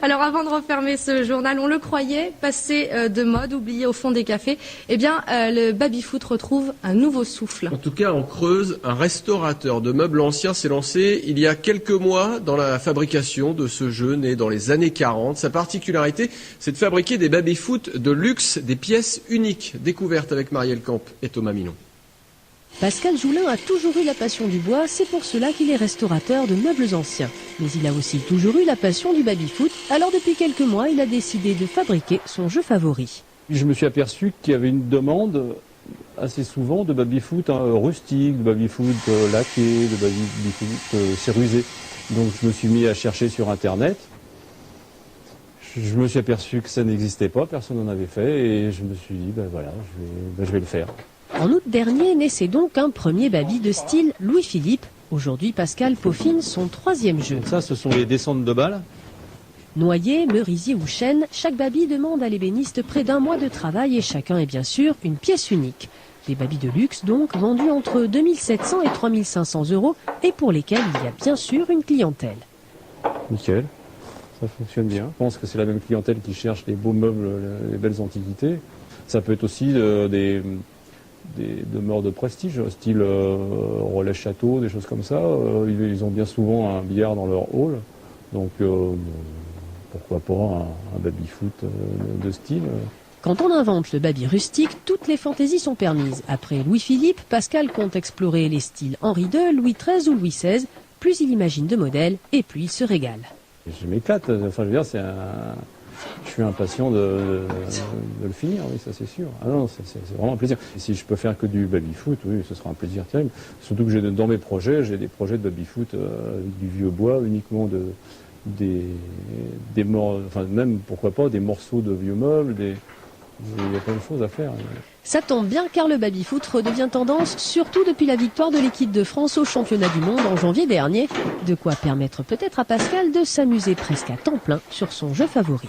Alors avant de refermer ce journal, on le croyait, passé de mode, oublié au fond des cafés, eh bien le baby-foot retrouve un nouveau souffle. En tout cas, en Creuse, un restaurateur de meubles anciens s'est lancé il y a quelques mois dans la fabrication de ce jeu né dans les années 40. Sa particularité, c'est de fabriquer des baby-foot de luxe, des pièces uniques, découvertes avec Marielle Camp et Thomas Milon. Pascal Joulin a toujours eu la passion du bois, c'est pour cela qu'il est restaurateur de meubles anciens. Mais il a aussi toujours eu la passion du baby-foot, alors depuis quelques mois, il a décidé de fabriquer son jeu favori. Je me suis aperçu qu'il y avait une demande assez souvent de baby-foot rustique, de baby-foot laqué, de baby-foot cérusé. Donc je me suis mis à chercher sur Internet. Je me suis aperçu que ça n'existait pas, personne n'en avait fait, et je me suis dit, voilà, je vais le faire. En août dernier, naissait donc un premier baby de style Louis-Philippe. Aujourd'hui, Pascal peaufine son troisième jeu. Ça, ce sont les descentes de balles. Noyer, merisier ou chêne, chaque baby demande à l'ébéniste près d'un mois de travail et chacun est bien sûr une pièce unique. Des babys de luxe donc, vendus entre 2700 et 3500 € et pour lesquels il y a bien sûr une clientèle. Nickel, ça fonctionne bien. Je pense que c'est la même clientèle qui cherche les beaux meubles, les belles antiquités. Ça peut être aussi des demeures de prestige, style relais château, des choses comme ça. Ils ont bien souvent un billard dans leur hall, donc pourquoi pas un baby-foot de style. Quand on invente le baby rustique, toutes les fantaisies sont permises. Après Louis-Philippe, Pascal compte explorer les styles Henri II, Louis XIII ou Louis XVI. Plus il imagine de modèles, et plus il se régale. Je m'éclate, enfin je veux dire, je suis impatient de le finir, oui, ça c'est sûr. Ah non, c'est vraiment un plaisir. Et si je peux faire que du baby-foot, oui, ce sera un plaisir terrible. Surtout que dans mes projets, j'ai des projets de baby-foot avec du vieux bois, uniquement enfin même, pourquoi pas, des morceaux de vieux meubles, il y a plein de choses à faire. Ça tombe bien car le baby-foot redevient tendance, surtout depuis la victoire de l'équipe de France au championnat du monde en janvier dernier. De quoi permettre peut-être à Pascal de s'amuser presque à temps plein sur son jeu favori.